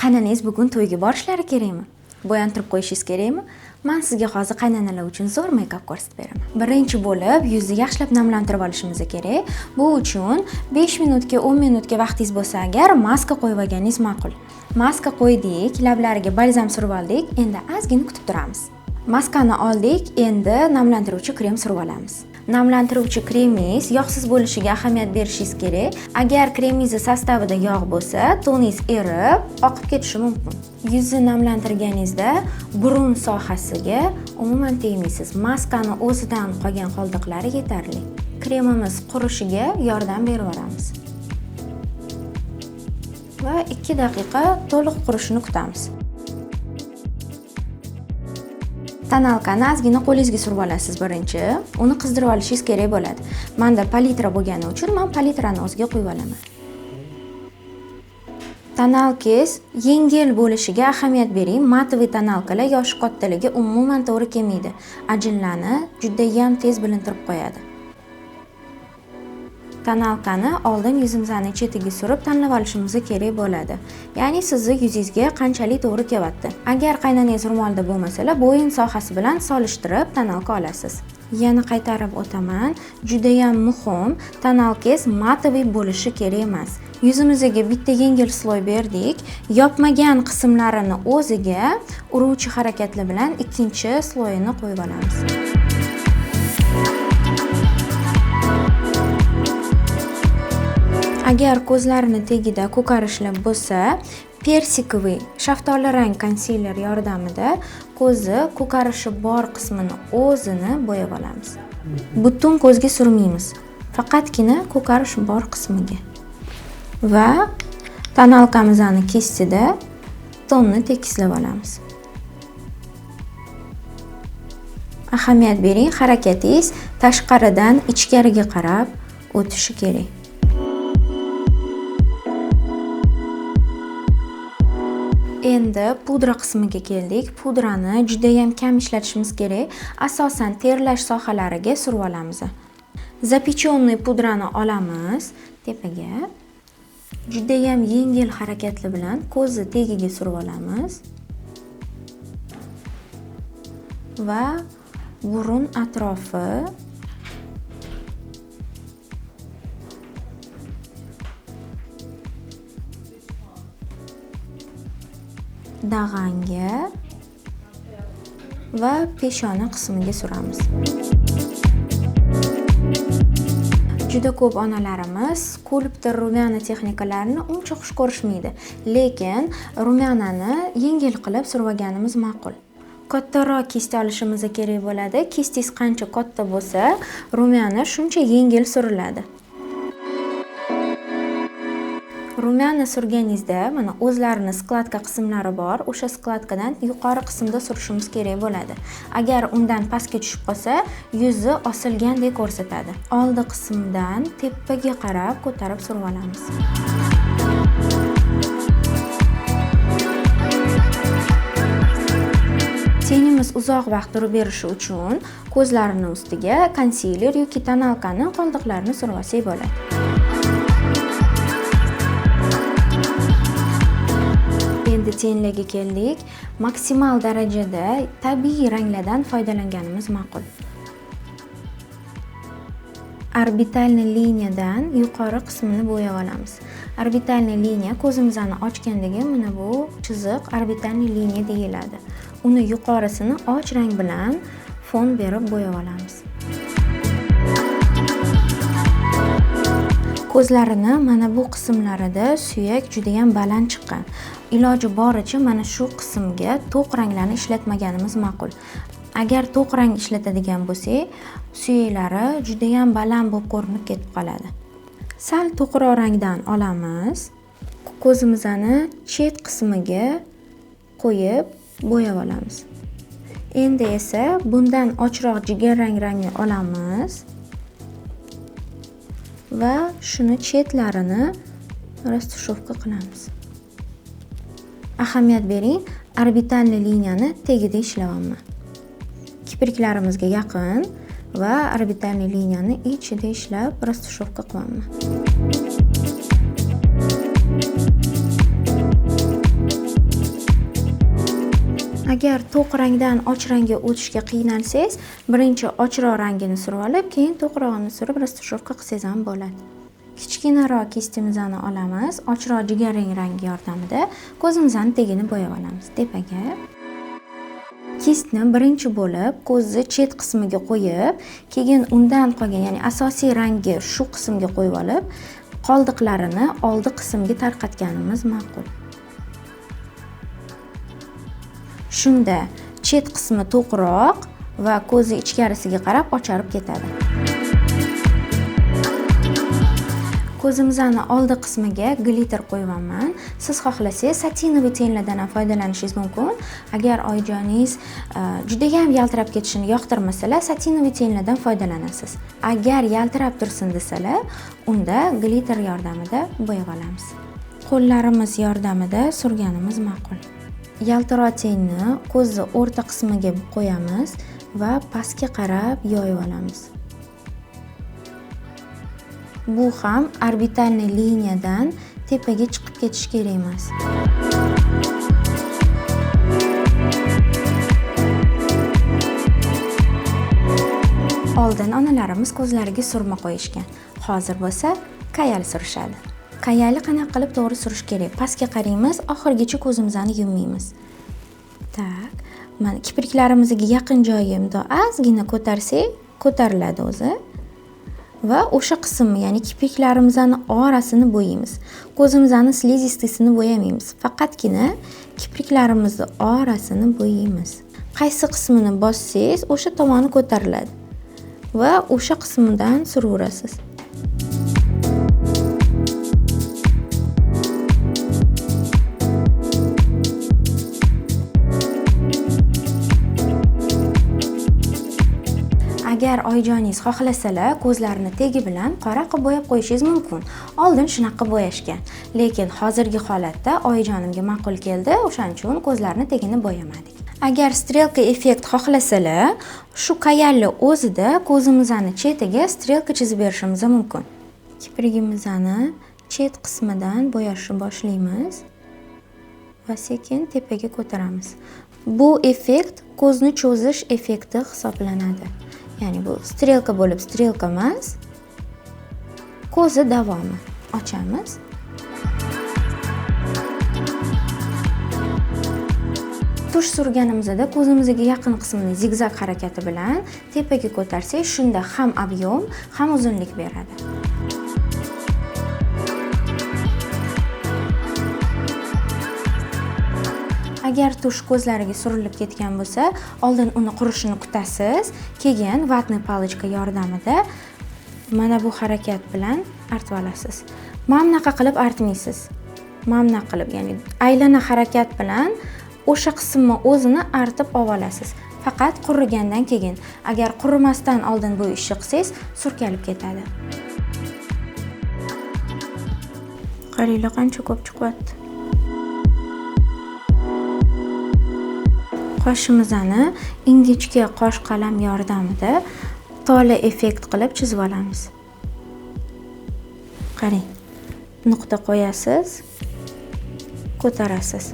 Qaynanangiz bugun to'yga borishlari kerakmi? Bo'yantirib qo'yishingiz kerakmi? Men sizga hozir qaynanalar uchun zo'r make-up ko'rsatib beraman. Birinchi bo'lib yuzni yaxshilab namlantirib olishimiz kerak. Bu uchun 5 minutga 10 minutga vaqtingiz bo'lsa agar maska qo'yib olganingiz ma'qul. Maska qo'ydik, lablariga balzam surib oldik, endi ozgina kutib turamiz. Maskani oldik, endi namlantiruvchi krem surib olamiz. Namlantiruvchi kremingiz yog'siz bo'lishiga ahamiyat berishingiz kerak. Agar kremingiz sostavida yog' bo'lsa, toningiz erib, oqib ketishi mumkin. Yuzni namlantirganingizda burun sohasiga umuman tegmaysiz. Maskani o'zidan qolgan qoldiqlari yetarli. Kremimiz qurishiga yordam berib olamiz. Va 2 daqiqa to'liq qurishini kutamiz. Tonalkani ozgina qo'lingizga surib olasiz birinchi. Uni qizdirib olishingiz kerak bo'ladi. Menda palitra bo'lgani uchun men palitrani o'ziga qo'yib olaman. Tonalkangiz yengil bo'lishiga ahamiyat bering. Matoviy tonalkalar yoshi kattaligi umuman to'g'ri kelmaydi. Ajinlarni juda ham tez bilintirib qo'yadi. Tonalkani oldin yuzimizning chetiga surib tanlab olishimiz kerak bo'ladi. Ya'ni sizni yuzingizga qanchalik to'g'ri kelyapti. Agar qaynanangiz ro'molda bo'lmasalar, bo'yin sohasi bilan solishtirib tonalka olasiz. Yana qaytarib o'taman, juda ham muhim, tonalkangiz matoviy bo'lishi kerak emas. Yuzimizga bitta yengil sloy berdik, yopmagan qismlarini o'ziga uruvchi harakatlar bilan ikkinchi sloyini qo'yib olamiz. Agar ko'zlarini tagida ko'karishlar bo'lsa, persikoviy shaftoli rang konsiler yordamida ko'zi ko'karishi bor qismini o'zini bo'yab olamiz. Butun ko'zga surmaymiz, faqatgina ko'karish bor qismiga. Va tonalkamizning kistida tonni tekislab olamiz. Ahamiyat bering, harakatingiz tashqaridan ichkariga qarab o'tishi kerak. Endi pudra qismiga keldik. Pudrani juda ham kam ishlatishimiz kerak. Asosan terlash sohalariga surib olamiz. Zapechonniy pudrani olamiz tepaga. Juda ham yengil harakatlar bilan ko'zni tagiga surib olamiz. Va burun atrofi dag'anga va peshona qismiga suramiz. Juda ko'p onalarimiz skulptor rumyana texnikalarini uncha xush ko'rishmaydi, lekin rumyanani yengil qilib surib olganimiz ma'qul. Kattaroq kist olishimiz kerak bo'ladi. Kistingiz qancha katta bo'lsa, rumyana shuncha yengil suriladi. Rumyana surganingizda mana o'zlarini skladka qismlari bor. O'sha skladkadan yuqori qismda surishimiz kerak bo'ladi. Agar undan pastga tushib qolsa, yuzi osilgandek ko'rsatadi. Oldi qismdan tepaga qarab ko'tarib surib olamiz. Tenimiz uzoq vaqt turib berishi uchun ko'zlarning ustiga konsiler yoki tonalkani qoldiqlarini surib olsak bo'ladi. Endi tenlarga keldik. Maksimal darajada tabiiy ranglardan foydalanganimiz ma'qul. Orbitalniy liniyadan yuqori qismini bo'yab olamiz. Orbitalniy liniya ko'zimizni ochgandagi mana bu chiziq orbitalniy liniya deyiladi. Uni yuqorisini och rang bilan fon berib bo'yab olamiz. Ko'zlarini mana bu qismlarida suyak juda ham baland chiqqan. Iloji boricha mana shu qismga to'q ranglarni ishlatmaganimiz ma'qul. Agar to'q rang ishlatadigan bo'lsak, suyaklari juda ham baland bo'lib ko'rinib ketib qoladi. Sal to'qroq rangdan olamiz. Ko'zimizni chet qismiga qo'yib bo'yab olamiz. Endi esa bundan ochroq jigarrang rangni olamiz va shuni chetlarini rastushovka qilamiz. Ahamiyat bering, orbitalniy liniyani tagida ishlayapman. Kipriklarimizga yaqin va orbitalniy liniyani ichida ishlab rastushovka qilaman. Agar to'q rangdan och rangga o'tishga qiynalsangiz, birinchi ochroq rangini surib olib, keyin to'qrog'ini surib rastashrovka qilsangiz ham bo'ladi. Kichkinaroq kistimizni olamiz, ochroq jigarrang rang yordamida ko'zimizni tagini bo'yab olamiz. Tepaga kistni birinchi bo'lib ko'zni chet qismiga qo'yib, keyin undan qolgan, ya'ni asosiy rangi shu qismga qo'yib olib, qoldiqlarini oldi qismga tarqatganimiz ma'qul. Shunda chet qismi to'qroq va ko'zi ichkarisiga qarab ocharib ketadi. Ko'zimizning oldi qismiga glitter qo'yibman. Siz xohlasangiz satinoviy tenlardan ham foydalanishingiz mumkin. Agar oyijoningiz juda ham yaltirab ketishini yoqtirmasalar, satinoviy tenlardan foydalanasiz. Agar yaltirab tursin desalar, unda glitter yordamida bo'yab olamiz. Qo'llarimiz yordamida surganimiz ma'qul. Yaltiroq tenni ko'zni o'rta qismiga qo'yamiz va pastga qarab yoyib olamiz. Bu ham orbitalniy liniyadan tepaga chiqib ketish kerak emas. Oldin onalarimiz ko'zlariga surma qo'yishgan. Hozir bo'lsa kayal surishadi. Kayalni qanaqa qilib to'g'ri surish kerak? Pastga qaraymiz, oxirigacha ko'zimizni yummaymiz. Tak, mana kipriklarimizga yaqin joyi bundoq ozgina ko'tarsak, ko'tariladi o'zi. Va o'sha qismni, ya'ni kipriklarimizning orasini bo'yaymiz. Ko'zimizning slizistisini bo'yamaymiz. Faqatgina kipriklarimizni orasini bo'yaymiz. Qaysi qismini bossangiz, o'sha tomoni ko'tariladi va o'sha qismidan suraverasiz. Agar oyijoningiz xohlasalar, ko'zlarini tegi bilan qora qilib bo'yab qo'yishingiz mumkin. Oldin shunaqa bo'yashgan, lekin hozirgi holatda oyijonimga ma'qul keldi, o'shaning uchun ko'zlarini tegini bo'yamadik. Agar strelka effekt xohlasalar, shu kayalni o'zida ko'zimizning chetiga strelka chizib berishimiz mumkin. Kiprigimizni chet qismidan bo'yashni boshlaymiz va sekin tepaga ko'taramiz. Bu effekt ko'zni cho'zish effekti hisoblanadi. Ya'ni bu strelka bo'lib strelka emas, ko'zi davomi. Ochamiz. Tush surganimizda ko'zimizga yaqin qismini zigzag harakati bilan tepaga ko'tarsak, shunda ham ob'yom, ham uzunlik beradi. Agar tush ko'zlariga surilib ketgan bo'lsa, oldin uni qurishini kutasiz, keyin vatniy palichka yordamida mana bu harakat bilan artib olasiz. Mana bunaqa qilib artmaysiz. Mana bunaqa qilib, ya'ni aylana harakat bilan o'sha qismni o'zini artib olasiz. Faqat qurigandan keyin. Agar qurimasdan oldin bu ishni qilsangiz, surkalib ketadi. Qaranglar qancha ko'p chiqyapti. Qoshimizni ingichka qosh qalam yordamida tola effekt qilib chizib olamiz. Qarang. Nuqta qo'yasiz, ko'tarasiz.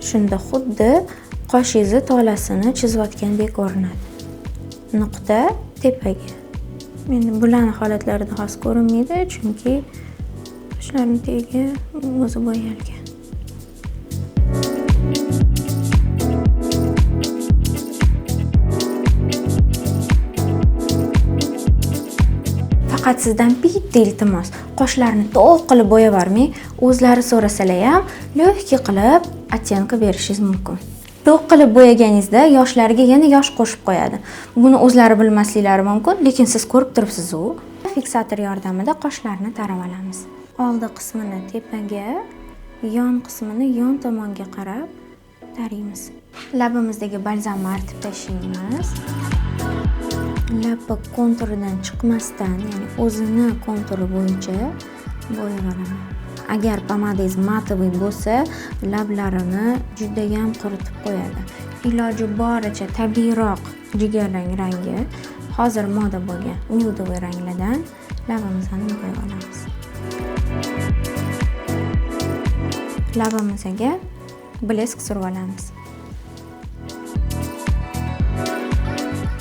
Shunda xuddi qoshingizni tolasini chizayotgandek ko'rinadi. Nuqta tepaga. Endi bularning holatlarida xos ko'rinmaydi, chunki qoshlarning tegi o'zi bo'yalgan. Faqat sizdan bitta iltimos, qoshlarni to'q qilib bo'yab yubormang, o'zlari so'rasalar ham lehki qilib oттенка berishingiz mumkin. To'q qilib bo'yaganingizda yoshlariga yana yosh qo'shib qo'yadi. Buni o'zlari bilmasliklari mumkin, lekin siz ko'rib turibsiz-ku. Fiksator yordamida qoshlarni tarab olamiz. Oldi qismini tepaga, yon qismini yon tomonga qarab taraymiz. Labimizdagi balzamni artib tashlaymiz. Lab konturidan chiqmasdan, ya'ni o'zini konturi bo'yicha bo'yab olaman. Agar pomadangiz matoviy bo'lsa, lablarini juda ham quritib qo'yadi. Iloji boricha tabiiyroq jigarrang rangi, hozir moda bo'lgan nudoviy ranglardan labimizni bo'yab olamiz. Labimizga blesk surib olamiz.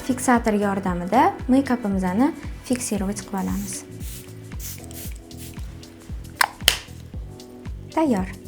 fiksator yordamida meykapimizni fiksировать qilib olamiz. Tayyor.